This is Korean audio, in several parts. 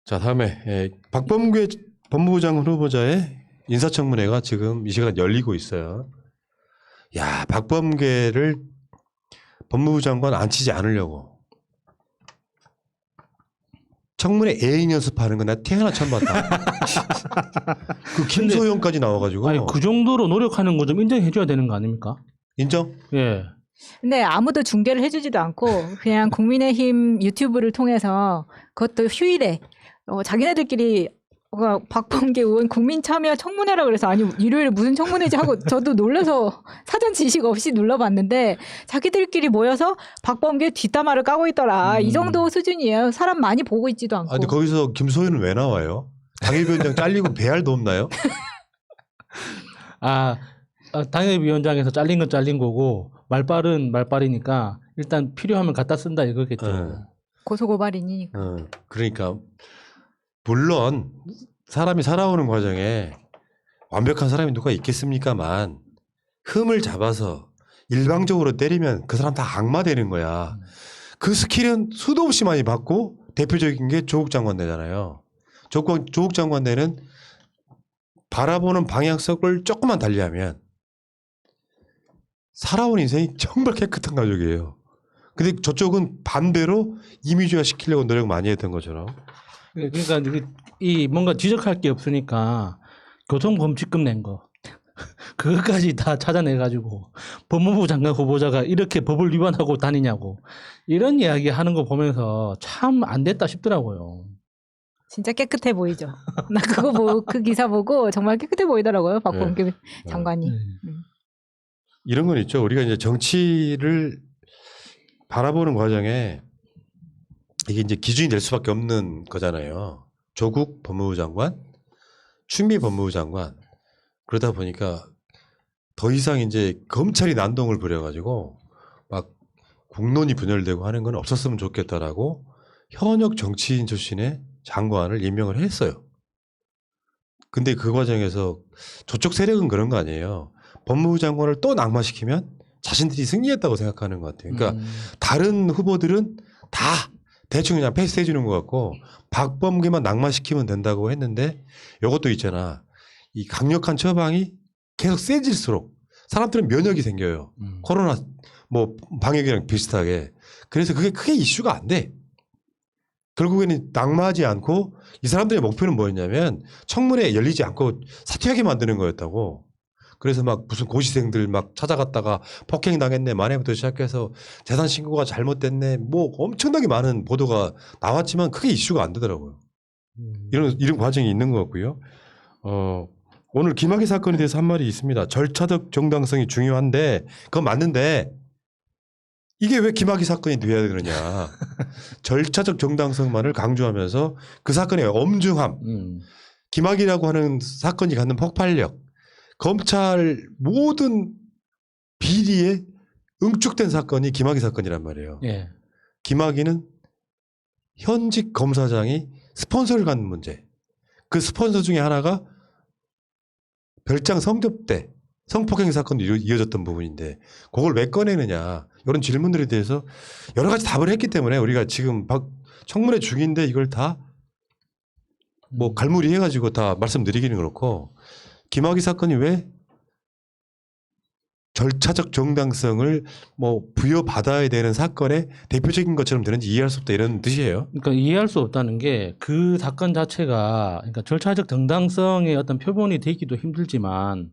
자, 다음에 박범계 법무부 장관 후보자의 인사청문회가 지금 이 시간 열리고 있어요. 야, 박범계를 법무부 장관 앉히지 않으려고 청문회 애인 연습하는 건 나 태어나 처음 봤다. 그 김소영까지 나와가지고. 아니, 그 정도로 노력하는 거 좀 인정해줘야 되는 거 아닙니까? 인정? 예. 근데 아무도 중계를 해주지도 않고 그냥 국민의힘 유튜브를 통해서 그것도 휴일에 자기네들끼리 박범계 의원 국민참여 청문회라 그래서 아니 일요일에 무슨 청문회지 하고 저도 놀라서 사전 지식 없이 눌러봤는데 자기들끼리 모여서 박범계 뒷담화를 까고 있더라. 이 정도 수준이에요. 사람 많이 보고 있지도 않고. 아, 근데 거기서 김소연은 왜 나와요? 당협위원장 잘리고 배알도 없나요? 당협위원장에서 잘린 건 잘린 거고 말빨은 말빨이니까 일단 필요하면 갖다 쓴다 이거겠죠. 고소고발이니까. 그러니까 물론 사람이 살아오는 과정에 완벽한 사람이 누가 있겠습니까만 흠을 잡아서 일방적으로 때리면 그 사람 다 악마 되는 거야. 그 스킬은 수도 없이 많이 받고 대표적인 게 조국 장관대잖아요. 조국 장관대는 바라보는 방향성을 조금만 달리하면 살아온 인생이 정말 깨끗한 가족이에요. 근데 저쪽은 반대로 이미지화 시키려고 노력 많이 했던 것처럼. 그러니까 이 뭔가 지적할 게 없으니까 교통범칙금 낸 거 그것까지 다 찾아내가지고 법무부 장관 후보자가 이렇게 법을 위반하고 다니냐고 이런 이야기 하는 거 보면서 참 안 됐다 싶더라고요. 진짜 깨끗해 보이죠. 나 그거 그 기사 보고 정말 깨끗해 보이더라고요. 박범계 장관이. 이런 건 있죠. 우리가 이제 정치를 바라보는 과정에 이게 이제 기준이 될 수밖에 없는 거잖아요. 조국 법무부 장관, 추미애 법무부 장관. 그러다 보니까 더 이상 이제 검찰이 난동을 부려가지고 막 국론이 분열되고 하는 건 없었으면 좋겠다라고 현역 정치인 출신의 장관을 임명을 했어요. 근데 그 과정에서 저쪽 세력은 그런 거 아니에요. 법무부 장관을 또 낙마시키면 자신들이 승리했다고 생각하는 것 같아요. 그러니까 다른 후보들은 다 대충 그냥 패스해 주는 것 같고 박범계만 낙마시키면 된다고 했는데 이것도 있잖아. 이 강력한 처방이 계속 세질수록 사람들은 면역이 생겨요. 코로나 뭐 방역이랑 비슷하게. 그래서 그게 크게 이슈가 안 돼. 결국에는 낙마하지 않고 이 사람들의 목표는 뭐였냐면 청문회 열리지 않고 사퇴하게 만드는 거였다고. 그래서 막 무슨 고시생들 막 찾아갔다가 폭행당했네 만회부터 시작해서 재산 신고가 잘못됐네 뭐 엄청나게 많은 보도가 나왔지만 크게 이슈가 안 되더라고요. 이런 과정이 있는 것 같고요. 오늘 김학의 사건에 대해서 한 말이 있습니다. 절차적 정당성이 중요한데 그건 맞는데 이게 왜 김학의 사건이 돼야 되느냐. 절차적 정당성만을 강조하면서 그 사건의 엄중함 김학이라고 하는 사건이 갖는 폭발력 검찰 모든 비리에 응축된 사건이 김학의 사건이란 말이에요. 예. 김학의는 현직 검사장이 스폰서를 갖는 문제. 그 스폰서 중에 하나가 별장 성접대 성폭행 사건도 이어졌던 부분인데 그걸 왜 꺼내느냐. 이런 질문들에 대해서 여러 가지 답을 했기 때문에 우리가 지금 청문회 중인데 이걸 다 뭐 갈무리 해가지고 다 말씀드리기는 그렇고 김학의 사건이 왜 절차적 정당성을 뭐 부여받아야 되는 사건의 대표적인 것처럼 되는지 이해할 수 없다 이런 뜻이에요. 그러니까 이해할 수 없다는 게 그 사건 자체가 그러니까 절차적 정당성의 어떤 표본이 되기도 힘들지만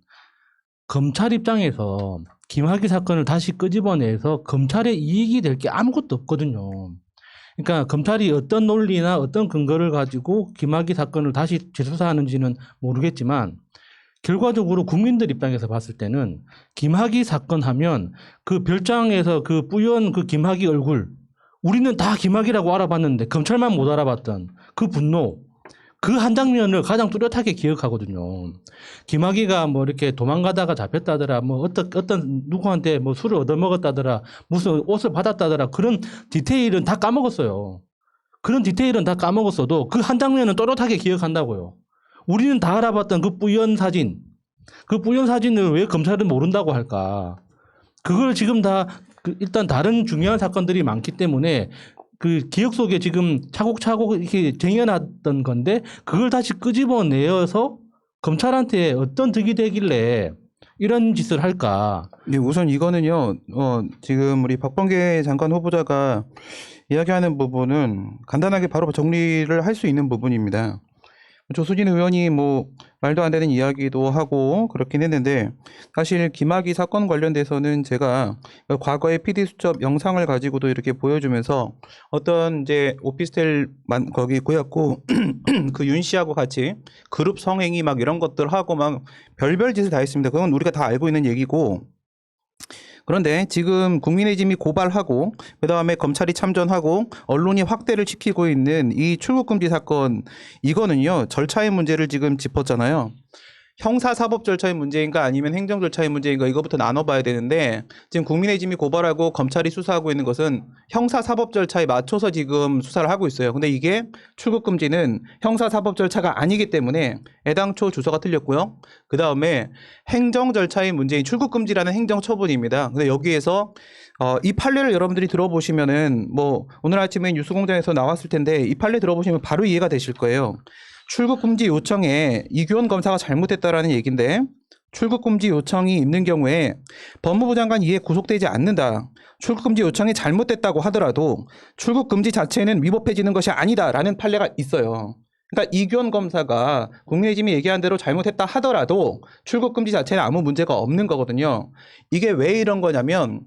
검찰 입장에서 김학의 사건을 다시 끄집어내서 검찰의 이익이 될 게 아무것도 없거든요. 그러니까 검찰이 어떤 논리나 어떤 근거를 가지고 김학의 사건을 다시 재수사하는지는 모르겠지만 결과적으로 국민들 입장에서 봤을 때는 김학의 사건 하면 그 별장에서 그 뿌연 그 김학의 얼굴 우리는 다 김학의라고 알아봤는데 검찰만 못 알아봤던 그 분노 그 한 장면을 가장 뚜렷하게 기억하거든요. 김학의가 뭐 이렇게 도망가다가 잡혔다더라 뭐 어떤 누구한테 뭐 술을 얻어먹었다더라 무슨 옷을 받았다더라 그런 디테일은 다 까먹었어요. 그런 디테일은 다 까먹었어도 그 한 장면은 또렷하게 기억한다고요. 우리는 다 알아봤던 그 뿌연 사진을 왜 검찰은 모른다고 할까? 그걸 지금 다 일단 다른 중요한 사건들이 많기 때문에 그 기억 속에 지금 차곡차곡 이렇게 쟁여놨던 건데 그걸 다시 끄집어내어서 검찰한테 어떤 득이 되길래 이런 짓을 할까? 네, 우선 이거는요, 지금 우리 박범계 장관 후보자가 이야기하는 부분은 간단하게 바로 정리를 할 수 있는 부분입니다. 조수진 의원이 뭐 말도 안 되는 이야기도 하고 그렇긴 했는데 사실 김학의 사건 관련돼서는 제가 과거의 PD수첩 영상을 가지고도 이렇게 보여주면서 어떤 이제 오피스텔 거기 구였고 그 윤 씨하고 같이 그룹 성행위 막 이런 것들 하고 막 별별 짓을 다 했습니다. 그건 우리가 다 알고 있는 얘기고 그런데 지금 국민의힘이 고발하고 그다음에 검찰이 참전하고 언론이 확대를 시키고 있는 이 출국금지 사건 이거는요 절차의 문제를 지금 짚었잖아요. 형사사법 절차의 문제인가 아니면 행정 절차의 문제인가 이거부터 나눠봐야 되는데 지금 국민의힘이 고발하고 검찰이 수사하고 있는 것은 형사사법 절차에 맞춰서 지금 수사를 하고 있어요. 근데 이게 출국금지는 형사사법 절차가 아니기 때문에 애당초 주소가 틀렸고요. 그 다음에 행정 절차의 문제인 출국금지라는 행정처분입니다. 근데 여기에서 이 판례를 여러분들이 들어보시면은 뭐 오늘 아침에 뉴스공장에서 나왔을 텐데 이 판례 들어보시면 바로 이해가 되실 거예요. 출국금지 요청에 이규원 검사가 잘못했다라는 얘기인데 출국금지 요청이 있는 경우에 법무부 장관 이에 구속되지 않는다. 출국금지 요청이 잘못됐다고 하더라도 출국금지 자체는 위법해지는 것이 아니다라는 판례가 있어요. 그러니까 이규원 검사가 국민의힘이 얘기한 대로 잘못했다 하더라도 출국금지 자체는 아무 문제가 없는 거거든요. 이게 왜 이런 거냐면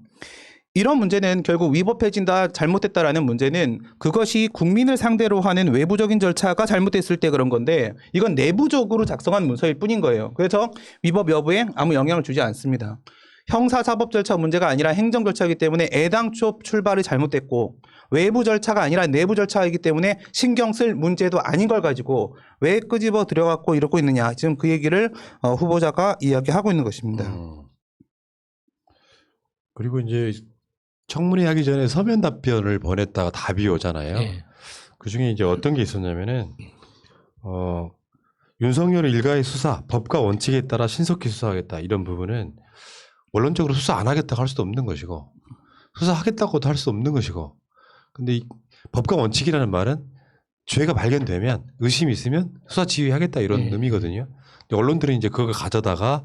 이런 문제는 결국 위법해진다, 잘못됐다라는 문제는 그것이 국민을 상대로 하는 외부적인 절차가 잘못됐을 때 그런 건데 이건 내부적으로 작성한 문서일 뿐인 거예요. 그래서 위법 여부에 아무 영향을 주지 않습니다. 형사사법 절차 문제가 아니라 행정 절차이기 때문에 애당초 출발이 잘못됐고 외부 절차가 아니라 내부 절차이기 때문에 신경 쓸 문제도 아닌 걸 가지고 왜 끄집어 들여갖고 이러고 있느냐. 지금 그 얘기를 후보자가 이야기하고 있는 것입니다. 그리고 이제 청문회 하기 전에 서면 답변을 보냈다가 답이 오잖아요. 네. 그 중에 이제 어떤 게 있었냐면은, 윤석열 일가의 수사, 법과 원칙에 따라 신속히 수사하겠다. 이런 부분은 원론적으로 수사 안 하겠다고 할 수도 없는 것이고, 수사하겠다고도 할 수 없는 것이고, 근데 이 법과 원칙이라는 말은 죄가 발견되면 의심이 있으면 수사 지휘하겠다 이런 네. 의미거든요. 근데 언론들은 이제 그걸 가져다가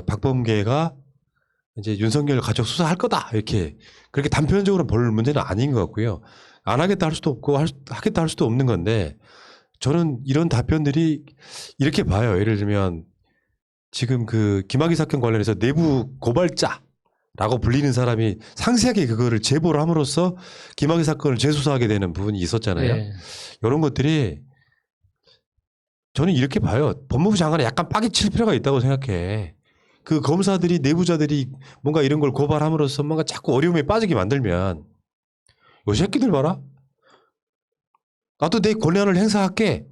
박범계가 이제 윤석열 가족 수사할 거다 이렇게 그렇게 단편적으로 볼 문제는 아닌 것 같고요. 안 하겠다 할 수도 없고 하겠다 할 수도 없는 건데 저는 이런 답변들이 이렇게 봐요. 예를 들면 지금 그 김학의 사건 관련해서 내부 고발자라고 불리는 사람이 상세하게 그거를 제보를 함으로써 김학의 사건을 재수사하게 되는 부분이 있었잖아요. 네. 이런 것들이 저는 이렇게 봐요. 법무부 장관에 약간 빠개 칠 필요가 있다고 생각해. 그 검사들이 내부자들이 뭔가 이런 걸 고발함으로써 뭔가 자꾸 어려움에 빠지게 만들면 요 새끼들 봐라. 나도 내 권한을 행사할게.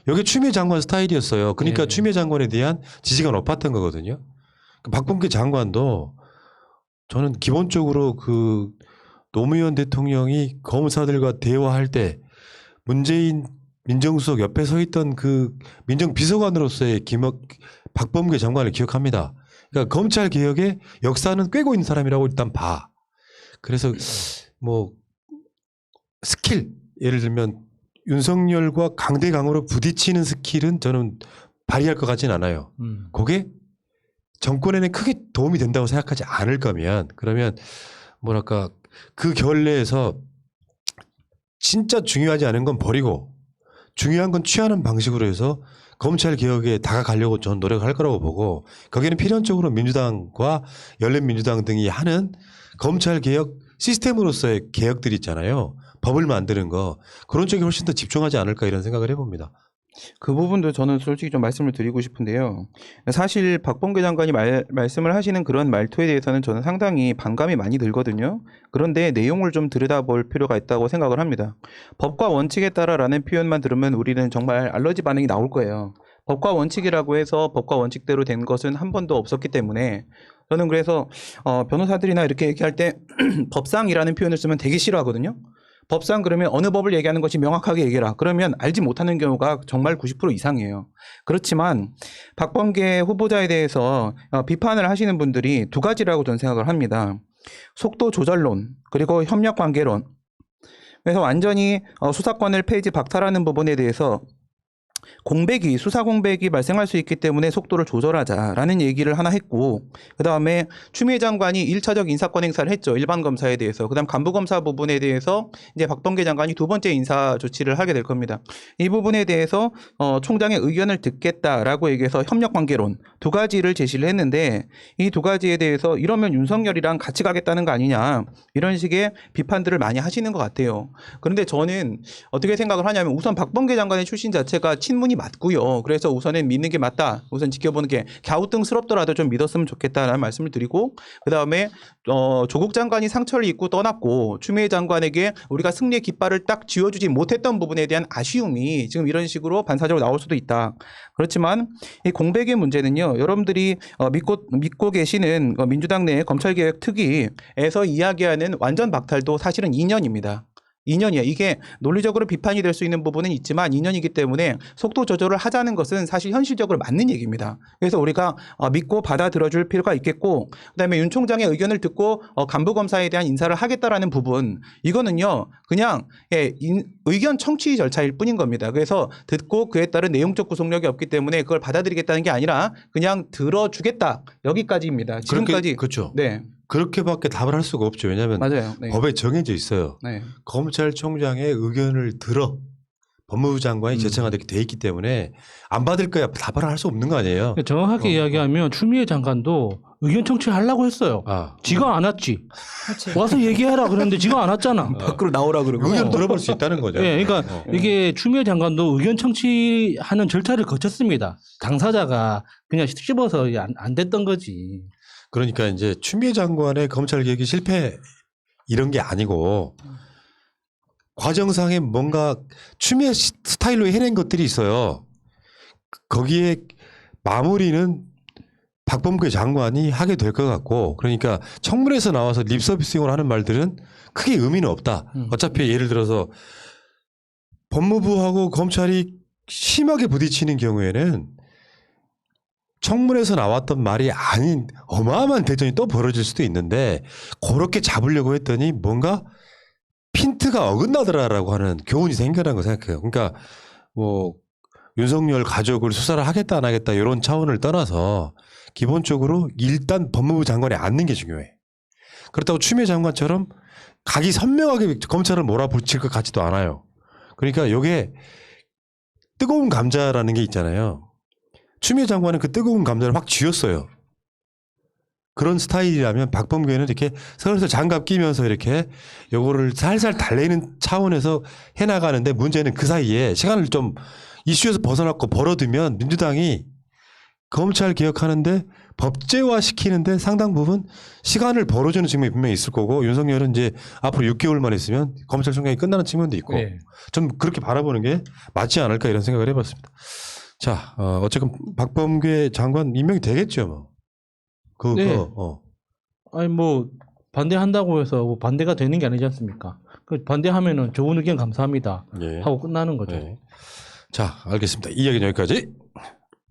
여기 추미애 장관 스타일이었어요. 그러니까 네. 추미애 장관에 대한 지지가 높았던 거거든요. 박범계 장관도 저는 기본적으로 그 노무현 대통령이 검사들과 대화할 때 문재인 민정수석 옆에 서 있던 그 민정비서관으로서의 박범계 장관을 기억합니다. 그러니까 검찰 개혁의 역사는 꿰고 있는 사람이라고 일단 봐. 그래서 뭐 스킬 예를 들면 윤석열과 강대강으로 부딪히는 스킬은 저는 발휘할 것 같진 않아요. 그게 정권에는 크게 도움이 된다고 생각하지 않을 거면 그러면 뭐랄까 그 결례에서 진짜 중요하지 않은 건 버리고 중요한 건 취하는 방식으로 해서 검찰 개혁에 다가가려고 저는 노력할 거라고 보고 거기는 필연적으로 민주당과 열린민주당 등이 하는 검찰 개혁 시스템으로서의 개혁들이 있잖아요. 법을 만드는 거 그런 쪽에 훨씬 더 집중하지 않을까 이런 생각을 해봅니다. 그 부분도 저는 솔직히 좀 말씀을 드리고 싶은데요. 사실 박범계 장관이 말씀을 하시는 그런 말투에 대해서는 저는 상당히 반감이 많이 들거든요. 그런데 내용을 좀 들여다볼 필요가 있다고 생각을 합니다. 법과 원칙에 따라라는 표현만 들으면 우리는 정말 알러지 반응이 나올 거예요. 법과 원칙이라고 해서 법과 원칙대로 된 것은 한 번도 없었기 때문에 저는 그래서 변호사들이나 이렇게 얘기할 때 법상이라는 표현을 쓰면 되게 싫어하거든요. 법상 그러면 어느 법을 얘기하는 것이 명확하게 얘기해라. 그러면 알지 못하는 경우가 정말 90% 이상이에요. 그렇지만 박범계 후보자에 대해서 비판을 하시는 분들이 두 가지라고 저는 생각을 합니다. 속도 조절론 그리고 협력 관계론. 그래서 완전히 수사권을 폐지 박탈하는 부분에 대해서 수사 공백이 발생할 수 있기 때문에 속도를 조절하자라는 얘기를 하나 했고, 그 다음에 추미애 장관이 1차적 인사권 행사를 했죠. 일반 검사에 대해서. 그 다음 간부 검사 부분에 대해서 이제 박범계 장관이 두 번째 인사 조치를 하게 될 겁니다. 이 부분에 대해서 총장의 의견을 듣겠다라고 얘기해서 협력 관계론 두 가지를 제시를 했는데, 이 두 가지에 대해서 이러면 윤석열이랑 같이 가겠다는 거 아니냐, 이런 식의 비판들을 많이 하시는 것 같아요. 그런데 저는 어떻게 생각을 하냐면, 우선 박범계 장관의 출신 자체가 친문이 맞고요. 그래서 우선은 믿는 게 맞다. 우선 지켜보는 게 갸우뚱스럽더라도 좀 믿었으면 좋겠다라는 말씀을 드리고, 그 다음에 조국 장관이 상처를 입고 떠났고 추미애 장관에게 우리가 승리의 깃발을 딱 쥐어주지 못했던 부분에 대한 아쉬움이 지금 이런 식으로 반사적으로 나올 수도 있다. 그렇지만 이 공백의 문제는요, 여러분들이 믿고 계시는 민주당 내 검찰개혁 특위에서 이야기하는 완전 박탈도 사실은 2년입니다. 2년이야. 이게 논리적으로 비판이 될 수 있는 부분은 있지만 2년이기 때문에 속도 조절을 하자는 것은 사실 현실적으로 맞는 얘기입니다. 그래서 우리가 믿고 받아들여줄 필요가 있겠고, 그다음에 윤 총장의 의견을 듣고 간부검사에 대한 인사를 하겠다라는 부분, 이거는요 그냥 의견 청취 절차일 뿐인 겁니다. 그래서 듣고 그에 따른 내용적 구속력이 없기 때문에 그걸 받아들이겠다는 게 아니라 그냥 들어주겠다, 여기까지입니다. 지금까지. 그렇죠. 네, 그렇게밖에 답을 할 수가 없죠. 왜냐하면 맞아요. 네. 법에 정해져 있어요. 네. 검찰총장의 의견을 들어 법무부 장관이 제청하게 돼 있기 때문에 안 받을 거야 답을 할 수 없는 거 아니에요. 정확하게 이야기하면 추미애 장관도 의견 청취하려고 했어요. 지가 안 왔지. 그렇지. 와서 얘기해라 그랬는데 지가 안 왔잖아. 밖으로 나오라 그러고. 의견 들어볼 수 있다는 거죠. 예, 그러니까 이게 추미애 장관도 의견 청취하는 절차를 거쳤습니다. 당사자가 그냥 씹어서 안 됐던 거지. 그러니까 이제 추미애 장관의 검찰 개혁이 실패 이런 게 아니고 과정상에 뭔가 추미애 스타일로 해낸 것들이 있어요. 거기에 마무리는 박범계 장관이 하게 될 것 같고, 그러니까 청문회에서 나와서 립서비스용을 하는 말들은 크게 의미는 없다. 어차피 예를 들어서 법무부하고 검찰이 심하게 부딪히는 경우에는 청문회에서 나왔던 말이 아닌 어마어마한 대전이 또 벌어질 수도 있는데, 그렇게 잡으려고 했더니 뭔가 핀트가 어긋나더라라고 하는 교훈이 생겨난 거 생각해요. 그러니까 뭐 윤석열 가족을 수사를 하겠다 안 하겠다 이런 차원을 떠나서 기본적으로 일단 법무부 장관에 앉는 게 중요해. 그렇다고 추미애 장관처럼 각이 선명하게 검찰을 몰아붙일 것 같지도 않아요. 그러니까 이게 뜨거운 감자라는 게 있잖아요. 추미애 장관은 그 뜨거운 감자를 확 쥐었어요. 그런 스타일이라면 박범계는 이렇게 서로서 장갑 끼면서 이렇게 요거를 살살 달래는 차원에서 해나가는데, 문제는 그 사이에 시간을 좀 이슈에서 벗어났고 벌어두면 민주당이 검찰 개혁하는데 법제화 시키는데 상당 부분 시간을 벌어주는 측면이 분명히 있을 거고, 윤석열은 이제 앞으로 6개월만 있으면 검찰총장이 끝나는 측면도 있고, 좀 그렇게 바라보는 게 맞지 않을까 이런 생각을 해봤습니다. 자, 어쨌든 박범계 장관 임명이 되겠죠, 뭐. 아니 뭐 반대한다고 해서 뭐 반대가 되는 게 아니지 않습니까? 그 반대하면은 좋은 의견 감사합니다. 예. 하고 끝나는 거죠. 자, 알겠습니다. 이 이야기는 여기까지.